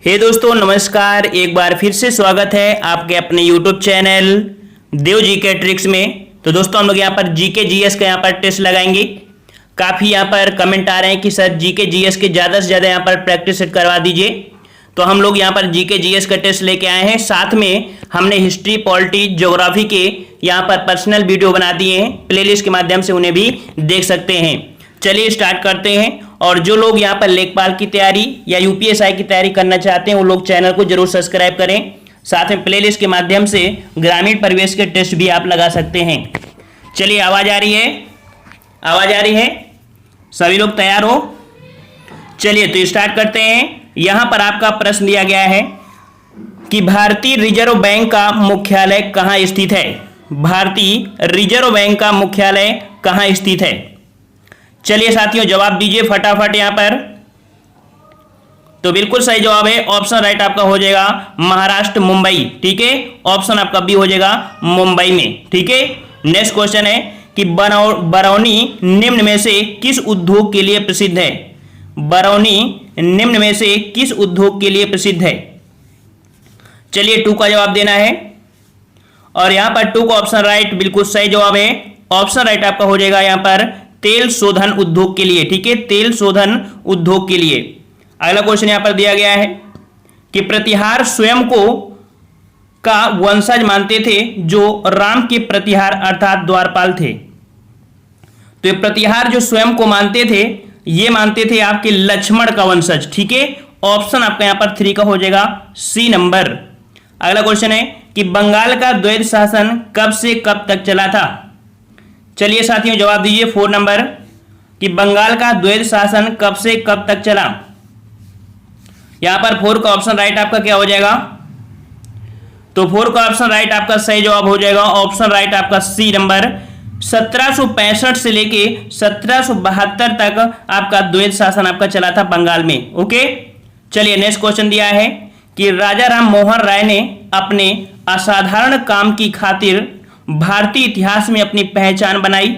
हे दोस्तों नमस्कार, एक बार फिर से स्वागत है आपके अपने YouTube चैनल देव जीके ट्रिक्स में। तो दोस्तों हम लोग यहाँ पर जीके जीएस का यहाँ पर टेस्ट लगाएंगे। काफ़ी यहाँ पर कमेंट आ रहे हैं कि सर जीके जीएस के ज़्यादा से ज़्यादा यहाँ पर प्रैक्टिस सेट करवा दीजिए। तो हम लोग यहाँ पर जीके जीएस का टेस्ट लेके आए हैं। साथ में हमने हिस्ट्री, पॉलिटी, ज्योग्राफी के यहाँ पर पर्सनल वीडियो बना दिए हैं। प्लेलिस्ट के माध्यम से उन्हें भी देख सकते हैं। चलिए स्टार्ट करते हैं। और जो लोग यहाँ पर लेखपाल की तैयारी या यूपीएसआई की तैयारी करना चाहते हैं वो लोग चैनल को जरूर सब्सक्राइब करें। साथ में प्लेलिस्ट के माध्यम से ग्रामीण परिवेश के टेस्ट भी आप लगा सकते हैं। चलिए आवाज आ रही है? आवाज आ रही है? सभी लोग तैयार हो? चलिए तो स्टार्ट करते हैं। यहाँ पर आपका प्रश्न दिया गया है कि भारतीय रिजर्व बैंक का मुख्यालय कहाँ स्थित है? भारतीय रिजर्व बैंक का मुख्यालय कहाँ स्थित है? चलिए साथियों जवाब दीजिए फटाफट यहाँ पर। तो बिल्कुल सही जवाब है ऑप्शन राइट आपका हो जाएगा महाराष्ट्र, मुंबई। ठीक है, ऑप्शन आपका बी हो जाएगा मुंबई में। ठीक है, नेक्स्ट क्वेश्चन है कि बरौनी निम्न में से किस उद्योग के लिए प्रसिद्ध है? बरौनी निम्न में से किस उद्योग के लिए प्रसिद्ध है? चलिए 2 का जवाब देना है और यहाँ पर 2 का ऑप्शन राइट बिल्कुल सही जवाब है। ऑप्शन राइट आपका हो जाएगा यहाँ पर तेल शोधन उद्योग के लिए। ठीक है, तेल शोधन उद्योग के लिए। अगला क्वेश्चन यहां पर दिया गया है कि प्रतिहार स्वयं को का वंशज मानते थे जो राम के प्रतिहार अर्थात द्वारपाल थे। तो ये प्रतिहार जो स्वयं को मानते थे ये मानते थे आपके लक्ष्मण का वंशज। ठीक है, ऑप्शन आपका यहां पर 3 का हो जाएगा सी नंबर। अगला क्वेश्चन है कि बंगाल का द्वैध शासन कब से कब तक चला था? चलिए साथियों जवाब दीजिए 4 नंबर कि बंगाल का द्वैध शासन कब से कब तक चला। यहां पर 4 का ऑप्शन राइट आपका क्या हो जाएगा? तो 4 का ऑप्शन राइट आपका सही जवाब हो जाएगा ऑप्शन राइट आपका सी नंबर। 1765 से लेके 1772 तक आपका द्वैध शासन आपका चला था बंगाल में। ओके, चलिए नेक्स्ट क्वेश्चन दिया है कि राजा राम मोहन राय ने अपने असाधारण काम की खातिर भारतीय इतिहास में अपनी पहचान बनाई।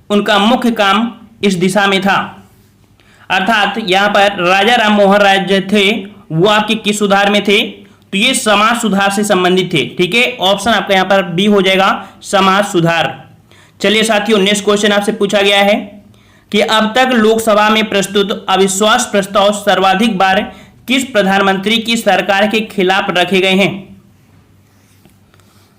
उनका मुख्य काम इस दिशा में था। अर्थात यहां पर राजा राम मोहन राय जो थे वो आपके किस सुधार में थे? तो ये समाज सुधार से संबंधित थे। ठीक है, ऑप्शन आपका यहां पर बी हो जाएगा समाज सुधार। चलिए साथियों नेक्स्ट क्वेश्चन आपसे पूछा गया है कि अब तक लोकसभा में प्रस्तुत अविश्वास प्रस्ताव सर्वाधिक बार किस प्रधानमंत्री की सरकार के खिलाफ रखे गए हैं?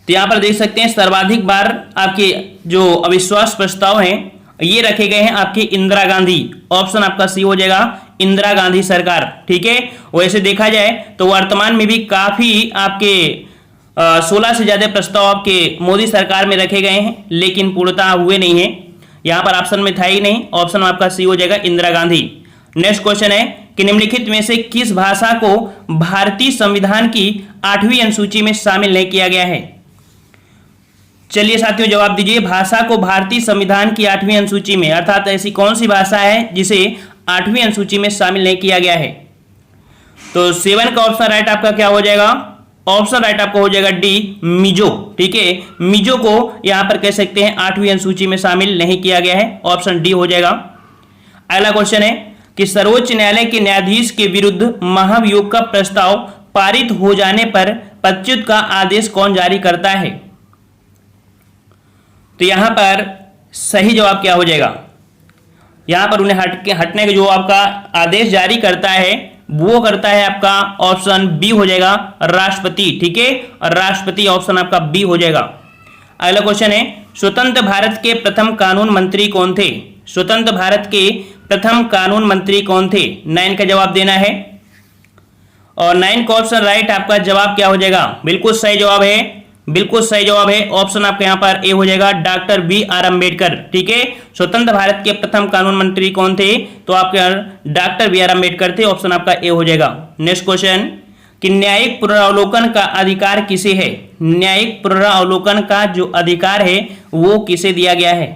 तो यहां पर देख सकते हैं सर्वाधिक बार आपके जो अविश्वास प्रस्ताव हैं ये रखे गए हैं आपके इंदिरा गांधी। ऑप्शन आपका सी हो जाएगा इंदिरा गांधी सरकार। ठीक है, वैसे देखा जाए तो वर्तमान में भी काफी आपके 16 से ज्यादा प्रस्ताव आपके मोदी सरकार में रखे गए हैं लेकिन पूर्णतः हुए नहीं है। यहां पर ऑप्शन में था ही नहीं, ऑप्शन आपका सी हो जाएगा इंदिरा गांधी। नेक्स्ट क्वेश्चन है कि निम्नलिखित में से किस भाषा को भारतीय संविधान की 8वीं अनुसूची में शामिल नहीं किया गया है? चलिए साथियों जवाब दीजिए भाषा को भारतीय संविधान की 8वीं अनुसूची में अर्थात ऐसी कौन सी भाषा है जिसे 8वीं अनुसूची में शामिल नहीं किया गया है? तो 7 का ऑप्शन राइट आपका क्या हो जाएगा? ऑप्शन राइट आपका हो जाएगा डी मिजो। ठीक है, मिजो को यहां पर कह सकते हैं 8वीं अनुसूची में शामिल नहीं किया गया है। ऑप्शन डी हो जाएगा। अगला क्वेश्चन है कि सर्वोच्च न्यायालय के न्यायाधीश के विरुद्ध महाभियोग का प्रस्ताव पारित हो जाने पर पदच्युत का आदेश कौन जारी करता है? तो यहां पर सही जवाब क्या हो जाएगा? यहां पर उन्हें हटने का जो आपका आदेश जारी करता है वो करता है आपका ऑप्शन बी हो जाएगा राष्ट्रपति। ठीक है, और राष्ट्रपति ऑप्शन आपका बी हो जाएगा। अगला क्वेश्चन है स्वतंत्र भारत के प्रथम कानून मंत्री कौन थे? स्वतंत्र भारत के प्रथम कानून मंत्री कौन थे? 9 का जवाब देना है और 9 का ऑप्शन राइट आपका जवाब क्या हो जाएगा? बिल्कुल सही जवाब है, बिल्कुल सही जवाब है। ऑप्शन आपका यहां पर ए हो जाएगा डॉक्टर बी आर अम्बेडकर। ठीक है, स्वतंत्र भारत के प्रथम कानून मंत्री कौन थे? तो आपके डॉक्टर बी आर अम्बेडकर थे। ऑप्शन आपका ए हो जाएगा। नेक्स्ट क्वेश्चन कि न्यायिक पुनरावलोकन का अधिकार किसे है? न्यायिक पुनरावलोकन का जो अधिकार है वो किसे दिया गया है?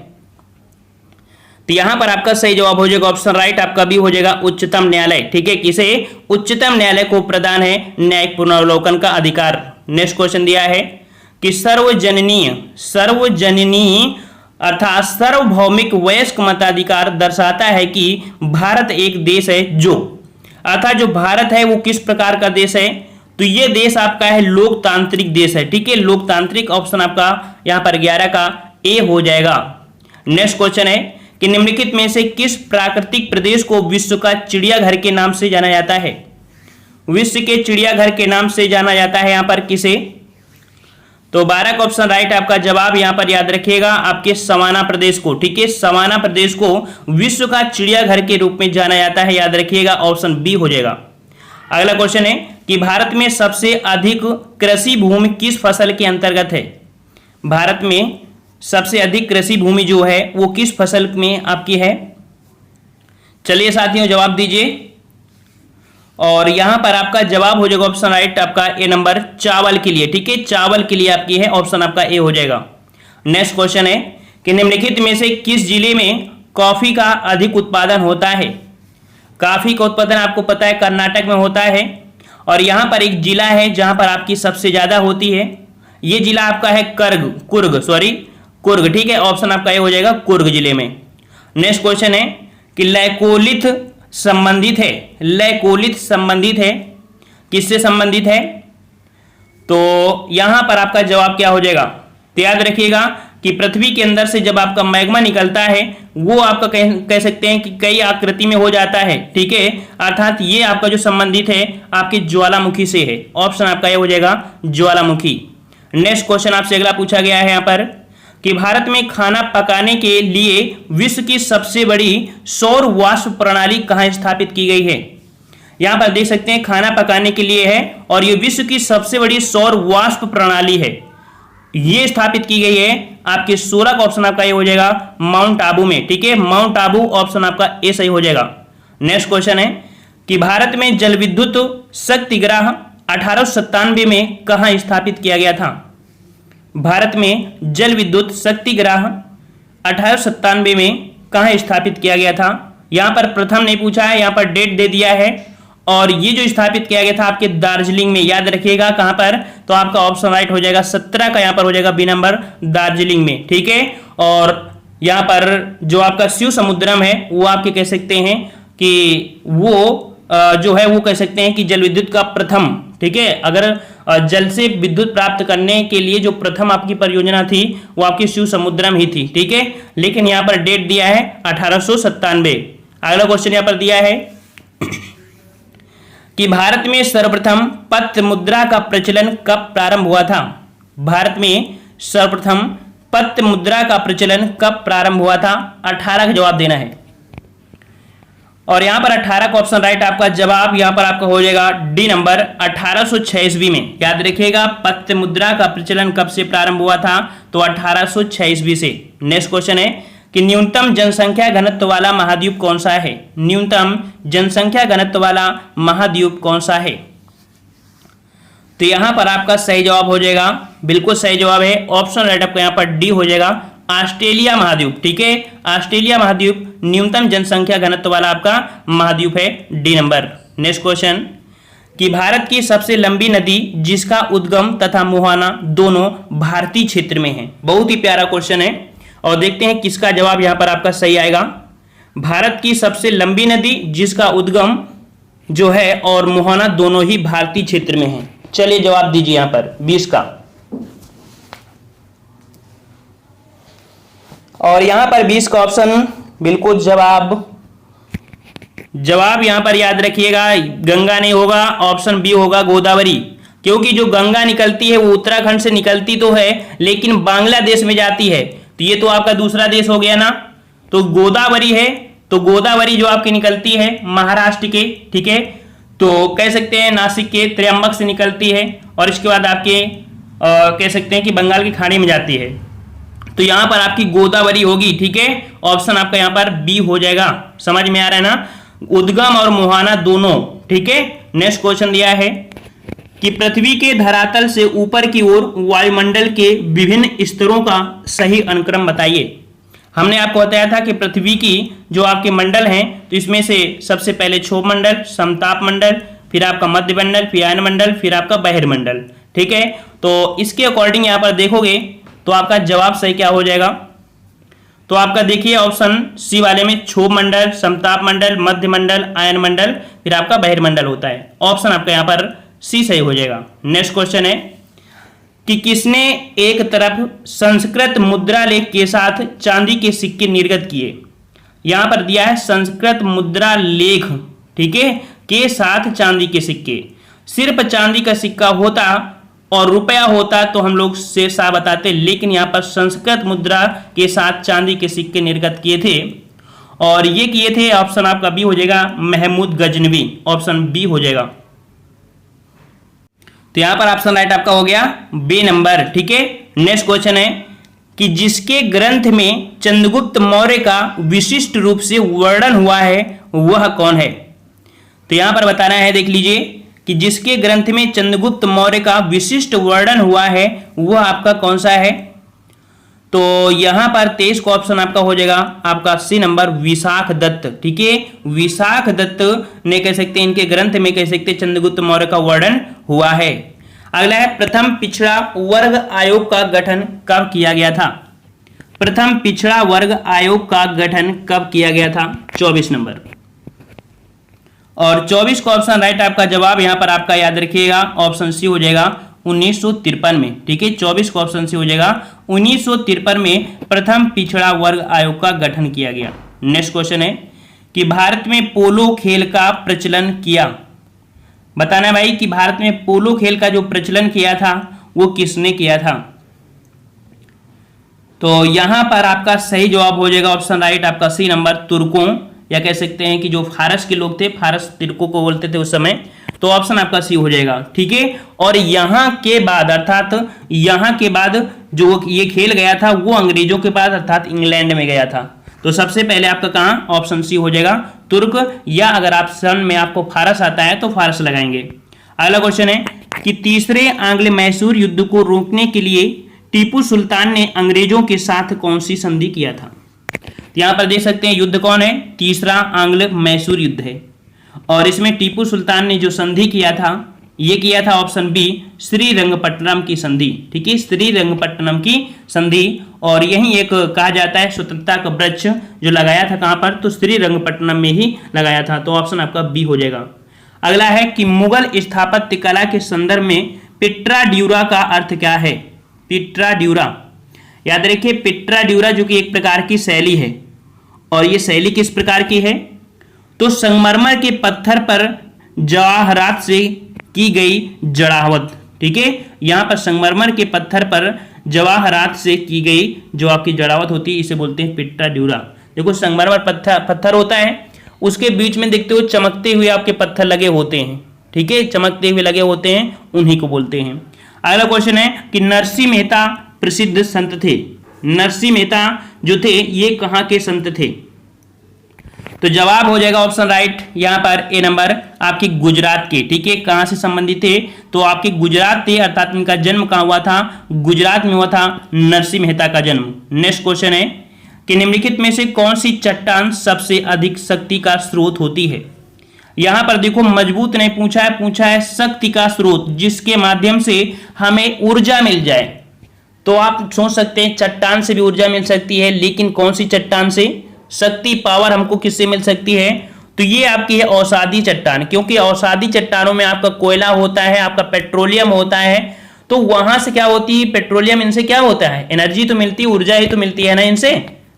तो यहां पर आपका सही जवाब हो जाएगा ऑप्शन राइट आपका भी हो जाएगा उच्चतम न्यायालय। ठीक है, किसे? उच्चतम न्यायालय को प्रदान है न्यायिक पुनरावलोकन का अधिकार। नेक्स्ट क्वेश्चन दिया है कि सार्वजनीय अर्थात सार्वभौमिक वयस्क मताधिकार दर्शाता है कि भारत एक देश है जो अर्थात जो भारत है वो किस प्रकार का देश है, तो ये देश आपका है लोकतांत्रिक देश है। ठीक है, लोकतांत्रिक ऑप्शन आपका यहां पर 11 का ए हो जाएगा। नेक्स्ट क्वेश्चन है कि निम्नलिखित में से किस प्राकृतिक प्रदेश को विश्व का चिड़ियाघर के नाम से जाना जाता है? विश्व के चिड़ियाघर के नाम से जाना जाता है यहां पर किसे? तो 12 का ऑप्शन राइट आपका जवाब यहां पर याद रखिएगा, आपके सवाना प्रदेश को। ठीक है, सवाना प्रदेश को विश्व का चिड़ियाघर के रूप में जाना जाता है, याद रखिएगा, ऑप्शन बी हो जाएगा। अगला क्वेश्चन है कि भारत में सबसे अधिक कृषि भूमि किस फसल के अंतर्गत है? भारत में सबसे अधिक कृषि भूमि जो है वो किस फसल में आपकी है? चलिए साथियों जवाब दीजिए, और यहां पर आपका जवाब हो जाएगा ऑप्शन राइट आपका ए नंबर, चावल के लिए। ठीक है, चावल के लिए आपकी है, ऑप्शन आपका ए हो जाएगा। नेक्स्ट क्वेश्चन है कि निम्नलिखित में से किस जिले में कॉफी का अधिक उत्पादन होता है? कॉफी का उत्पादन आपको पता है कर्नाटक में होता है, और यहां पर एक जिला है जहां पर आपकी सबसे ज्यादा होती है, यह जिला आपका है कुर्ग। ठीक है, ऑप्शन आपका ये हो जाएगा, कुर्ग जिले में। नेक्स्ट क्वेश्चन है कि लैकोलिथ संबंधित है, लैकोलिथ संबंधित है, किससे संबंधित है? तो यहां पर आपका जवाब क्या हो जाएगा? तो याद रखिएगा कि पृथ्वी के अंदर से जब आपका मैग्मा निकलता है वो आपका कह सकते हैं कि कई आकृति में हो जाता है। ठीक है, अर्थात ये आपका जो संबंधित है आपके ज्वालामुखी से है, ऑप्शन आपका ये हो जाएगा ज्वालामुखी। नेक्स्ट क्वेश्चन आपसे अगला पूछा गया है यहां पर कि भारत में खाना पकाने के लिए विश्व की सबसे बड़ी सौर वाष्प प्रणाली कहां स्थापित की गई है? यहां पर देख सकते हैं खाना पकाने के लिए है, और ये विश्व की सबसे बड़ी सौर वाष्प प्रणाली है, ये स्थापित की गई है आपके 16 का ऑप्शन आपका ये हो जाएगा माउंट आबू में। ठीक है, माउंट आबू ऑप्शन आपका ए सही हो जाएगा। नेक्स्ट क्वेश्चन है कि भारत में जल विद्युत शक्तिगृह 1897 में कहां स्थापित किया गया था? भारत में जल विद्युत शक्तिगृह 1897 में कहां स्थापित किया गया था? यहां पर प्रथम नहीं पूछा है, यहां पर डेट दे दिया है, और ये जो स्थापित किया गया था आपके दार्जिलिंग में, याद रखिएगा कहां पर? तो आपका ऑप्शन राइट हो जाएगा 17 का यहां पर हो जाएगा बी नंबर, दार्जिलिंग में। ठीक है, और यहां पर जो आपका शिव समुद्रम है वो आपके कह सकते हैं कि वो जो है वो कह सकते हैं कि जल विद्युत का प्रथम, ठीक है, अगर जल से विद्युत प्राप्त करने के लिए जो प्रथम आपकी परियोजना थी वो आपकी शिव समुद्रम ही थी। ठीक है, लेकिन यहां पर डेट दिया है 1897। अगला क्वेश्चन यहां पर दिया है कि भारत में सर्वप्रथम पत्र मुद्रा का प्रचलन कब प्रारंभ हुआ था? भारत में सर्वप्रथम पत्र मुद्रा का प्रचलन कब प्रारंभ हुआ था? 18 का जवाब देना है, और यहां पर 18 का ऑप्शन राइट आपका जवाब यहां पर आपका हो जाएगा डी नंबर, 1806 ईस्वी में। याद रखिएगा पत्र मुद्रा का प्रचलन कब से प्रारंभ हुआ था? तो 1806 ईस्वी से। नेक्स्ट क्वेश्चन है कि न्यूनतम जनसंख्या घनत्व वाला महाद्वीप कौन सा है? न्यूनतम जनसंख्या घनत्व वाला महाद्वीप कौन सा है? तो यहां पर आपका सही जवाब हो जाएगा, बिल्कुल सही जवाब है, ऑप्शन राइट आपका यहां पर डी हो जाएगा, ऑस्ट्रेलिया महाद्वीप। ठीक है, ऑस्ट्रेलिया महाद्वीप न्यूनतम जनसंख्या घनत्व वाला आपका महाद्वीप है, डी नंबर। नेक्स्ट क्वेश्चन कि भारत की सबसे लंबी नदी जिसका उद्गम तथा मुहाना दोनों भारतीय क्षेत्र में है। बहुत ही प्यारा क्वेश्चन है, और देखते हैं किसका जवाब यहां पर आपका सही आएगा। भारत की सबसे लंबी नदी जिसका उद्गम जो है और मुहाना दोनों ही भारतीय क्षेत्र में है। चलिए जवाब दीजिए यहां पर 20 का, और यहां पर 20 का ऑप्शन बिल्कुल जवाब यहां पर याद रखिएगा, गंगा नहीं होगा, ऑप्शन बी होगा गोदावरी। क्योंकि जो गंगा निकलती है वो उत्तराखंड से निकलती तो है लेकिन बांग्लादेश में जाती है, तो ये तो आपका दूसरा देश हो गया ना, तो गोदावरी है, तो गोदावरी जो आपकी निकलती है महाराष्ट्र के, ठीक है, तो कह सकते हैं नासिक के त्र्यंबक से निकलती है, और इसके बाद आपके कह सकते हैं कि बंगाल की खाड़ी में जाती है, तो यहां पर आपकी गोदावरी होगी। ठीक है, ऑप्शन आपका यहां पर बी हो जाएगा। समझ में आ रहा है ना, उद्गम और मुहाना दोनों। ठीक है, नेक्स्ट क्वेश्चन दिया है कि पृथ्वी के धरातल से ऊपर की ओर वायुमंडल के विभिन्न स्तरों का सही अनुक्रम बताइए। हमने आपको बताया था कि पृथ्वी की जो आपके मंडल हैं, तो इसमें से सबसे पहले क्षोभ मंडल, समताप मंडल, फिर आपका मध्य मंडल, फिर आयन मंडल, फिर आपका बहिर्मंडल। ठीक है, तो इसके अकॉर्डिंग यहां पर देखोगे तो आपका जवाब सही क्या हो जाएगा? तो आपका देखिए ऑप्शन सी वाले में क्षोभ मंडल, समताप मंडल, मध्य मंडल, आयन मंडल, फिर आपका बहिर्मंडल होता है। ऑप्शन आपका यहाँ पर सी सही हो जाएगा। नेक्स्ट क्वेश्चन है कि किसने एक तरफ संस्कृत मुद्रा लेख के साथ चांदी के सिक्के निर्गत किए। यहां पर दिया है संस्कृत मुद्रा लेख, ठीक है, के साथ चांदी के सिक्के। सिर्फ चांदी का सिक्का होता और रुपया होता तो हम लोग शेषा बताते, लेकिन यहां पर संस्कृत मुद्रा के साथ चांदी के सिक्के निर्गत किए थे और ये किए थे, ऑप्शन आपका बी हो जाएगा, महमूद गजनवी। ऑप्शन बी हो जाएगा। तो यहां पर ऑप्शन राइट आपका हो गया बी नंबर, ठीक है। नेक्स्ट क्वेश्चन है कि जिसके ग्रंथ में चंद्रगुप्त मौर्य का विशिष्ट रूप से वर्णन हुआ है वह कौन है। तो यहां पर बताना है, देख लीजिए कि जिसके ग्रंथ में चंद्रगुप्त मौर्य का विशिष्ट वर्णन हुआ है वह आपका कौन सा है। तो यहां पर 23 का ऑप्शन आपका हो जाएगा आपका सी नंबर, विशाख दत्त, ठीक है। विशाख दत्त ने कह सकते हैं, इनके ग्रंथ में कह सकते हैं चंद्रगुप्त मौर्य का वर्णन हुआ है। अगला है प्रथम पिछड़ा वर्ग आयोग का गठन कब किया गया था। प्रथम पिछड़ा वर्ग आयोग का गठन कब किया गया था, 24 नंबर। और 24 का ऑप्शन राइट आपका जवाब यहां पर आपका याद रखिएगा, ऑप्शन सी हो जाएगा 1953 में, ठीक है। 24 का ऑप्शन सी हो जाएगा 1953 में प्रथम पिछड़ा वर्ग आयोग का गठन किया गया। नेक्स्ट क्वेश्चन है कि भारत में पोलो खेल का प्रचलन किया। बताना भाई कि भारत में पोलो खेल का जो प्रचलन किया था वो किसने किया था। तो यहां पर आपका सही जवाब हो जाएगा ऑप्शन राइट आपका सी नंबर, तुर्कों, या कह सकते हैं कि जो फारस के लोग थे, फारस तुर्कों को बोलते थे उस समय। तो ऑप्शन आपका सी हो जाएगा, ठीक है। और यहां के बाद अर्थात यहां के बाद जो ये खेल गया था वो अंग्रेजों के पास अर्थात इंग्लैंड में गया था। तो सबसे पहले आपका कहां, ऑप्शन सी हो जाएगा तुर्क, या अगर ऑप्शन में आपको फारस आता है तो फारस लगाएंगे। अगला क्वेश्चन है कि तीसरे आंग्ल मैसूर युद्ध को रोकने के लिए टीपू सुल्तान ने अंग्रेजों के साथ कौन सी संधि किया था। यहां पर देख सकते हैं युद्ध कौन है, तीसरा आंग्ल मैसूर युद्ध है। और इसमें टीपू सुल्तान ने जो संधि किया था ये किया था ऑप्शन बी, श्रीरंगपट्टनम की संधि, ठीक है, श्रीरंगपट्टनम की संधि। और यही एक कहा जाता है स्वतंत्रता का वृक्ष जो लगाया था कहां पर, तो श्रीरंगपट्टनम में ही लगाया था। तो ऑप्शन आपका बी हो जाएगा। अगला है कि मुगल स्थापत्य कला के संदर्भ में पिट्रा ड्यूरा का अर्थ क्या है। पिट्रा ड्यूरा याद रखिए, पिट्रा ड्यूरा जो कि एक प्रकार की शैली है, और ये शैली किस प्रकार की है, तो संगमरमर के पत्थर पर जवाहरात से की गई जड़ावत, ठीक है। यहां पर संगमरमर के पत्थर पर जवाहरात से की गई जो आपकी जड़ावत होती है इसे बोलते हैं पिट्रा ड्यूरा। देखो संगमरमर पत्थर होता है, उसके बीच में देखते हो चमकते हुए आपके पत्थर लगे होते हैं, ठीक है, चमकते हुए लगे होते हैं, उन्हीं को बोलते हैं। अगला क्वेश्चन है कि नरसिंह मेहता प्रसिद्ध संत थे। नरसिंह मेहता जो थे ये कहां के संत थे। तो जवाब हो जाएगा ऑप्शन राइट यहां पर ए नंबर, आपकी गुजरात के, ठीक है। कहां से संबंधित थे, तो आपके गुजरात थे, अर्थात इनका जन्म कहां हुआ था, गुजरात में हुआ था नरसिंह मेहता का जन्म। नेक्स्ट क्वेश्चन है कि निम्नलिखित में से कौन सी चट्टान सबसे अधिक शक्ति का स्रोत होती है। यहां पर देखो मजबूत नहीं पूछा है शक्ति का स्रोत, जिसके माध्यम से हमें ऊर्जा मिल जाए। तो आप सोच सकते हैं चट्टान से भी ऊर्जा मिल सकती है, लेकिन कौन सी चट्टान से शक्ति पावर हमको किससे मिल सकती है, तो ये आपकी है औषधि चट्टान, क्योंकि औषधि चट्टानों में आपका कोयला होता है, आपका पेट्रोलियम होता है। तो वहां से क्या होती है, पेट्रोलियम, इनसे क्या होता है, एनर्जी तो मिलती है, ऊर्जा ही तो मिलती है ना इनसे।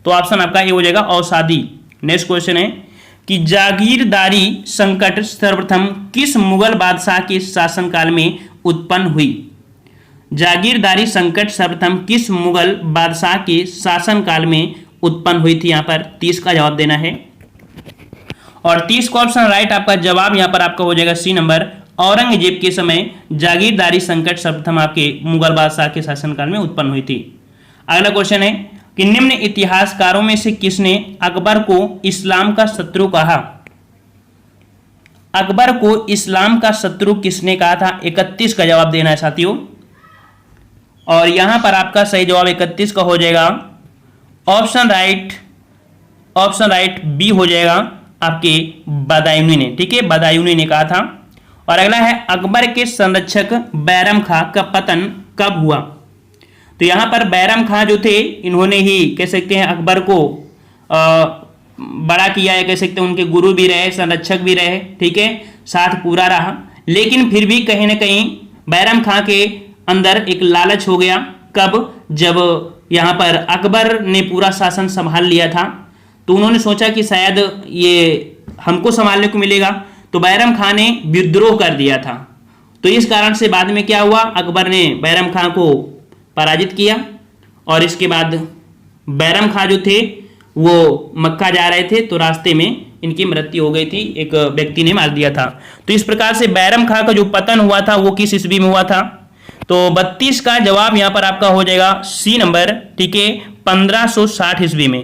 तो ऑप्शन आपका ये हो जाएगा औषधि। नेक्स्ट क्वेश्चन है कि जागीरदारी संकट सर्वप्रथम किस मुगल बादशाह के शासनकाल में उत्पन्न हुई। जागीरदारी संकट सर्वप्रथम किस मुगल बादशाह के शासनकाल में उत्पन्न हुई थी। यहां पर 30 का जवाब देना है, और 30 का ऑप्शन राइट आपका जवाब यहां पर आपका हो जाएगा सी नंबर, औरंगजेब के समय जागीरदारी संकट सर्वप्रथम आपके मुगल बादशाह के शासनकाल में उत्पन्न हुई थी। अगला क्वेश्चन है कि निम्न इतिहासकारों में से किसने अकबर को इस्लाम का शत्रु कहा। अकबर को इस्लाम का शत्रु किसने कहा था, 31 का जवाब देना है साथियों। और यहां पर आपका सही जवाब 31 का हो जाएगा ऑप्शन राइट बी हो जाएगा आपके बदायूनी ने, ठीक है, बदायूनी ने कहा था। और अगला है अकबर के संरक्षक बैरम खां का पतन कब हुआ। तो यहाँ पर बैरम खां जो थे, इन्होंने ही कह सकते हैं अकबर को बड़ा किया, या कह सकते हैं उनके गुरु भी रहे, संरक्षक भी रहे, ठीक है, साथ पूरा रहा। लेकिन फिर भी कहीं ना कहीं बैरम खां के अंदर एक लालच हो गया। कब? जब यहाँ पर अकबर ने पूरा शासन संभाल लिया था, तो उन्होंने सोचा कि शायद ये हमको संभालने को मिलेगा, तो बैरम खां ने विद्रोह कर दिया था। तो इस कारण से बाद में क्या हुआ, अकबर ने बैरम खां को पराजित किया, और इसके बाद बैरम खां जो थे वो मक्का जा रहे थे, तो रास्ते में इनकी मृत्यु हो गई थी, एक व्यक्ति ने मार दिया था। तो इस प्रकार से बैरम खां का जो पतन हुआ था वो किस ईस्वी में हुआ था? तो 32 का जवाब यहाँ पर आपका हो जाएगा सी नंबर, ठीक है, 1560 ईस्वी में।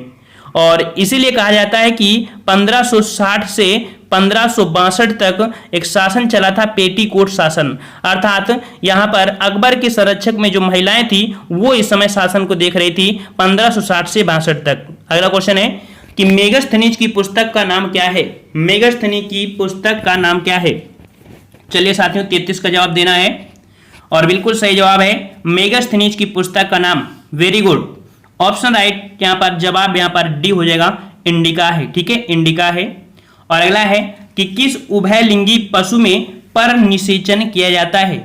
और इसीलिए कहा जाता है कि 1560 से 1562 तक एक शासन चला था, पेटीकोट शासन, अर्थात यहाँ पर अकबर के संरक्षक में जो महिलाएं थी वो इस समय शासन को देख रही थी 1560 से 62 तक। अगला क्वेश्चन है कि मेगस्थनीज की पुस्तक का नाम क्या है? मेगस्थनीज की पुस्तक का नाम क्या है? चलिए साथियों, 33 का जवाब देना है, और बिल्कुल सही जवाब है मेगस्थनीज की पुस्तक का नाम। Very good, option right. यहाँ पर जवाब यहाँ पर डी हो जाएगा, इंडिका है, ठीक है, इंडिका है। और अगला है कि किस उभयलिंगी पशु में पर निषेचन किया जाता है?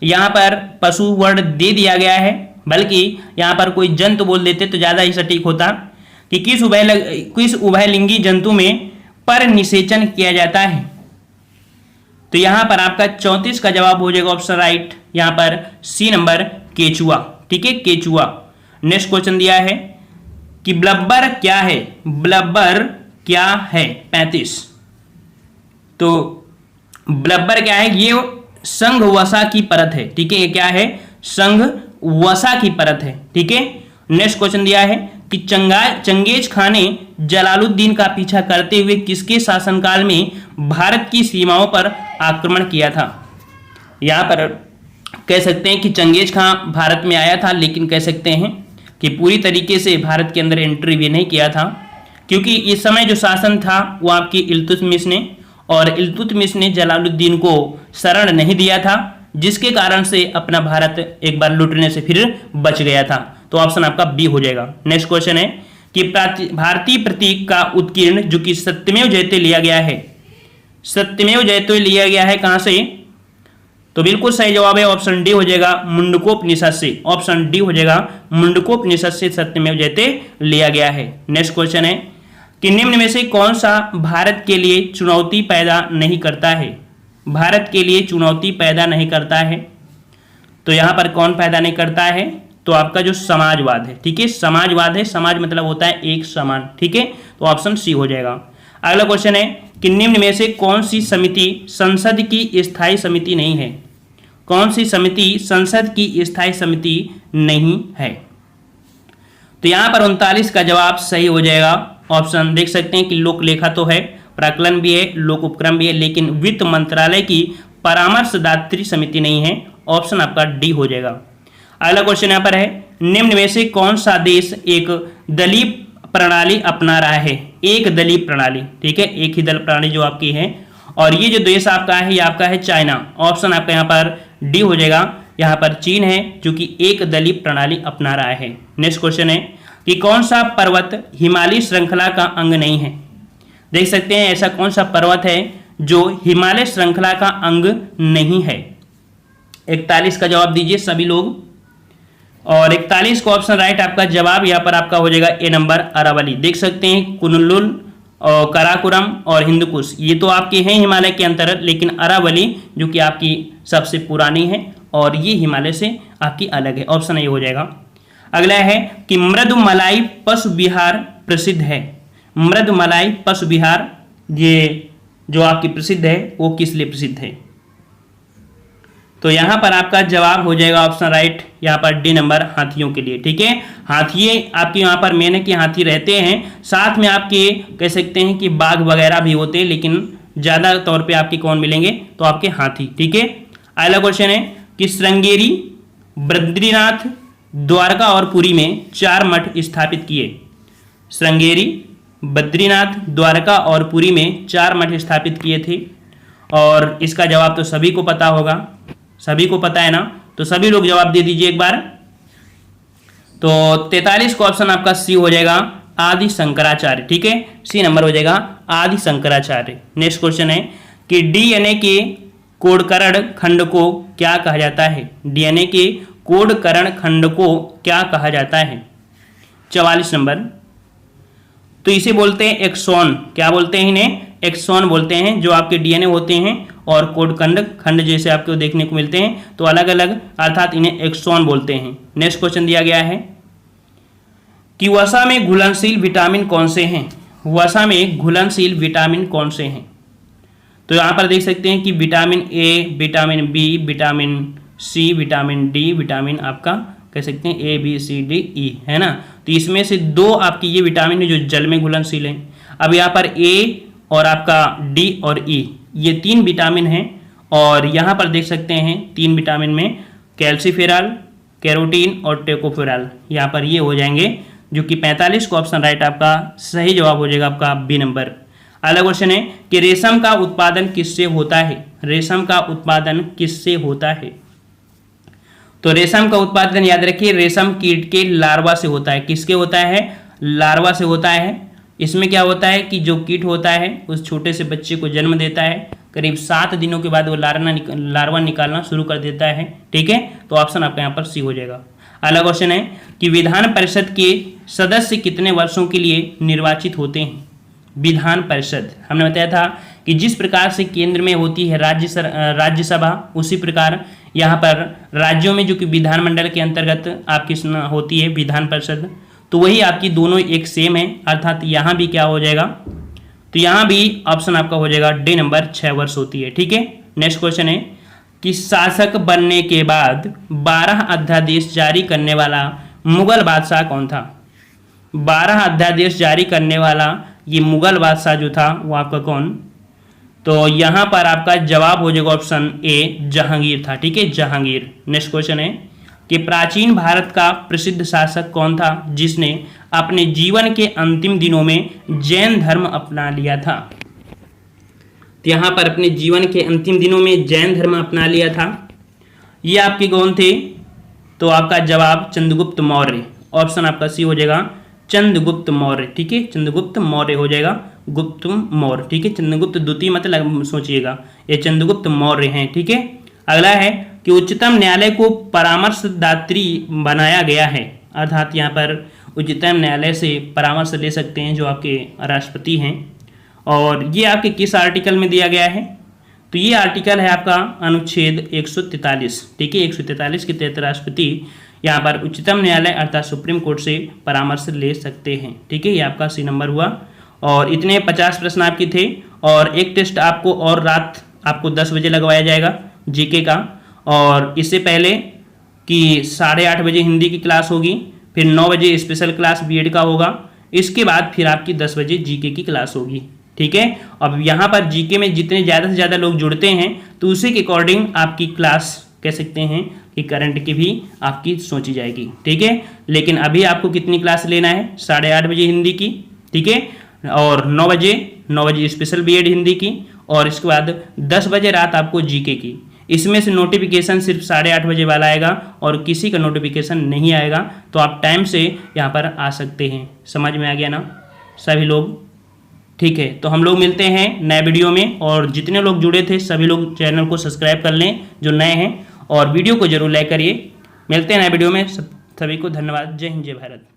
यहाँ पर पशु वर्ड दे दिया गया है, बल्कि यहाँ पर कोई जंतु बोल देते तो ज्यादा ही सटीक होता, कि किस उभयलिंगी जंतु में पर निषेचन किया जाता है। तो यहाँ पर आपका 34 का जवाब हो जाएगा ऑप्शन राइट, यहाँ पर सी नंबर, केचुआ, ठीक है, केचुआ। नेक्स्ट क्वेश्चन दिया है कि ब्लब्बर क्या है? ब्लब्बर क्या है? 35। तो ब्लब्बर क्या है? ये संघ वसा की परत है, ठीक है, ये क्या है? संघ वसा की परत है, ठीक है। नेक्स्ट क्वेश्चन दिया है कि चंगेज खान ने जलालुद्दीन का पीछा करते हुए किसके शासनकाल में भारत की सीमाओं पर आक्रमण किया था? यहाँ पर कह सकते हैं कि चंगेज खान भारत में आया था, लेकिन कह सकते हैं कि पूरी तरीके से भारत के अंदर एंट्री भी नहीं किया था, क्योंकि इस समय जो शासन था वो आपकी इल्तुतमिश ने, और इल्तुतमिश ने जलालुद्दीन को शरण नहीं दिया था, जिसके कारण से अपना भारत एक बार लूटने से फिर बच गया था। तो ऑप्शन आपका बी हो जाएगा। नेक्स्ट क्वेश्चन है कि भारतीय प्रतीक का उत्कीर्ण जो कि सत्यमेव जयते लिया गया है, सत्यमेव जयते लिया गया है कहां से? तो बिल्कुल सही जवाब है ऑप्शन डी हो जाएगा, मुंडकोपनिषद से। ऑप्शन डी हो जाएगा, मुंडकोपनिषद से सत्यमेव जयते लिया गया है। नेक्स्ट क्वेश्चन है कि निम्न में से कौन सा भारत के लिए चुनौती पैदा नहीं करता है? भारत के लिए चुनौती पैदा नहीं करता है, तो यहां पर कौन पैदा नहीं करता है? तो आपका जो समाजवाद है, ठीक है, समाजवाद है। समाज मतलब होता है एक समान, ठीक है, तो ऑप्शन सी हो जाएगा। अगला क्वेश्चन है कि निम्न में से कौन सी समिति संसद की स्थायी समिति नहीं है? कौन सी समिति संसद की स्थायी समिति नहीं है? तो यहां पर 39 का जवाब सही हो जाएगा। ऑप्शन देख सकते हैं कि लोक लेखा तो है, प्राक्कलन भी है, लोक उपक्रम भी है, लेकिन वित्त मंत्रालय की परामर्शदात्री समिति नहीं है। ऑप्शन आपका डी हो जाएगा। अगला क्वेश्चन यहाँ पर है, निम्न में से कौन सा देश एक दलीय प्रणाली अपना रहा है? एक दलीय प्रणाली, ठीक है, एक ही दल प्रणाली जो आपकी है, और ये जो देश आपका है ये आपका है चाइना। ऑप्शन आपका यहाँ पर डी हो जाएगा, यहाँ पर चीन है जो कि एक दलीय प्रणाली अपना रहा है। नेक्स्ट क्वेश्चन है कि कौन सा पर्वत हिमालय श्रृंखला का अंग नहीं है? देख सकते हैं ऐसा कौन सा पर्वत है जो हिमालय श्रृंखला का अंग नहीं है? 41 का जवाब दीजिए सभी लोग, और 41 को ऑप्शन राइट आपका जवाब यहाँ पर आपका हो जाएगा ए नंबर, अरावली। देख सकते हैं कुनलुल और काराकोरम और हिंदुकुश ये तो आपके हैं हिमालय के अंतर्गत, लेकिन अरावली जो कि आपकी सबसे पुरानी है और ये हिमालय से आपकी अलग है। ऑप्शन ये हो जाएगा। अगला है कि मृदुमलाई पशु विहार प्रसिद्ध है। मृदुमलाई पशु विहार ये जो आपकी प्रसिद्ध है वो किस लिए प्रसिद्ध है? तो यहां पर आपका जवाब हो जाएगा ऑप्शन राइट, यहाँ पर डी नंबर, हाथियों के लिए, ठीक है। हाथी आपके यहाँ पर मेन है कि हाथी रहते हैं, साथ में आपके कह सकते हैं कि बाघ वगैरह भी होते हैं, लेकिन ज्यादा तौर पे आपके कौन मिलेंगे? तो आपके हाथी, ठीक है। अगला क्वेश्चन है कि श्रृंगेरी, बद्रीनाथ, द्वारका और पुरी में 4 मठ स्थापित किए। श्रृंगेरी, बद्रीनाथ, द्वारका और पुरी में 4 मठ स्थापित किए थे, और इसका जवाब तो सभी को पता होगा, सभी को पता है ना, तो सभी लोग जवाब दे दीजिए एक बार। तो 43 का ऑप्शन आपका सी हो जाएगा, आदि शंकराचार्य। ठीक है, सी नंबर हो जाएगा आदि शंकराचार्य। नेक्स्ट क्वेश्चन है कि डीएनए के कोडकरण खंड को क्या कहा जाता है? डीएनए के कोडकरण खंड को क्या कहा जाता है? 44 नंबर। तो इसे बोलते हैं एक्सॉन। क्या बोलते हैं इन्हें? एक्सॉन बोलते हैं। जो आपके डीएनए होते हैं और कोडखंड खंड जैसे आपको देखने को मिलते हैं तो अलग अलग, अर्थात इन्हें एक्सॉन बोलते हैं। नेक्स्ट क्वेश्चन दिया गया है कि वसा में घुलनशील विटामिन कौन से हैं? वसा में घुलनशील विटामिन कौन से हैं? तो यहाँ पर देख सकते हैं कि vitamin A, vitamin B, vitamin C, vitamin D, vitamin आपका कह सकते हैं A B C D E, है ना। तो इसमें से 2 आपकी ये विटामिन है जो जल में घुलनशील हैं। अब यहाँ पर ए और आपका डी और ई, ये 3 विटामिन हैं। और यहाँ पर देख सकते हैं 3 विटामिन में कैल्सीफेरॉल, कैरोटीन और टेकोफेरॉल, यहाँ पर ये हो जाएंगे, जो कि 45 का ऑप्शन राइट आपका सही जवाब हो जाएगा आपका बी नंबर। अगला क्वेश्चन है कि रेशम का उत्पादन किससे होता है? रेशम का उत्पादन किससे होता है? तो रेशम का उत्पादन याद रखिए रेशम कीट के लार्वा से होता है। किसके होता है? लार्वा से होता है। इसमें क्या होता है कि जो कीट होता है उस छोटे से बच्चे को जन्म देता है, करीब 7 दिनों के बाद वो लार्वा निकालना शुरू कर देता है। ठीक है, तो ऑप्शन आपका यहाँ पर सी हो जाएगा। अगला क्वेश्चन है कि विधान परिषद के सदस्य कितने वर्षों के लिए निर्वाचित होते हैं? विधान परिषद हमने बताया था कि जिस प्रकार से केंद्र में होती है राज्यसभा, उसी प्रकार यहाँ पर राज्यों में जो कि विधानमंडल के अंतर्गत आपकी होती है विधान परिषद, तो वही आपकी दोनों एक सेम है, अर्थात यहाँ भी क्या हो जाएगा? तो यहाँ भी ऑप्शन आपका हो जाएगा डी नंबर, 6 वर्ष होती है। ठीक है, नेक्स्ट क्वेश्चन है कि शासक बनने के बाद 12 अध्यादेश जारी करने वाला मुगल बादशाह कौन था? 12 अध्यादेश जारी करने वाला ये मुगल बादशाह जो था वो आपका कौन? तो यहाँ पर आपका जवाब हो जाएगा ऑप्शन ए, जहांगीर था। ठीक है, जहांगीर। नेक्स्ट क्वेश्चन है कि प्राचीन भारत का प्रसिद्ध शासक कौन था जिसने अपने जीवन के अंतिम दिनों में जैन धर्म अपना लिया था? तो यहाँ पर अपने जीवन के अंतिम दिनों में जैन धर्म अपना लिया था, ये आपके कौन थे? तो आपका जवाब चंद्रगुप्त मौर्य। ऑप्शन आपका सी हो जाएगा, चंद्रगुप्त मौर्य। ठीक है, चंद्रगुप्त मौर्य हो जाएगा, गुप्त मौर्य। ठीक है, चंद्रगुप्त द्वितीय मत सोचिएगा, ये चंद्रगुप्त मौर्य हैं। ठीक है, अगला है कि उच्चतम न्यायालय को परामर्शदात्री बनाया गया है, अर्थात यहाँ पर उच्चतम न्यायालय से परामर्श ले सकते हैं जो आपके राष्ट्रपति हैं। और ये आपके किस आर्टिकल में दिया गया है? तो ये आर्टिकल है आपका अनुच्छेद 143। ठीक है, 143 के तहत राष्ट्रपति यहाँ पर उच्चतम न्यायालय अर्थात सुप्रीम कोर्ट से परामर्श ले सकते हैं। ठीक है, ये आपका सी नंबर हुआ। और इतने 50 प्रश्न आपके थे। और एक टेस्ट आपको और रात आपको 10 बजे लगवाया जाएगा जीके का, और इससे पहले कि 8:30 बजे हिंदी की क्लास होगी, फिर 9 बजे स्पेशल क्लास बीएड का होगा, इसके बाद फिर आपकी 10 बजे जीके की क्लास होगी। ठीक है, अब यहाँ पर जीके में जितने ज़्यादा से ज़्यादा लोग जुड़ते हैं तो उसी के अकॉर्डिंग आपकी क्लास कह सकते हैं कि करंट की भी आपकी सोची जाएगी। ठीक है, लेकिन अभी आपको कितनी क्लास लेना है? 8:30 बजे हिंदी की, ठीक है, और 9 बजे स्पेशल बीएड हिंदी की, और इसके बाद 10 बजे रात आपको जीके की। इसमें से नोटिफिकेशन सिर्फ 8:30 बजे वाला आएगा और किसी का नोटिफिकेशन नहीं आएगा, तो आप टाइम से यहाँ पर आ सकते हैं। समझ में आ गया ना सभी लोग? ठीक है, तो हम लोग मिलते हैं नए वीडियो में, और जितने लोग जुड़े थे सभी लोग चैनल को सब्सक्राइब कर लें जो नए हैं, और वीडियो को जरूर लाइक करिए। मिलते हैं नए वीडियो में, सभी को धन्यवाद। जय हिंद, जय भारत।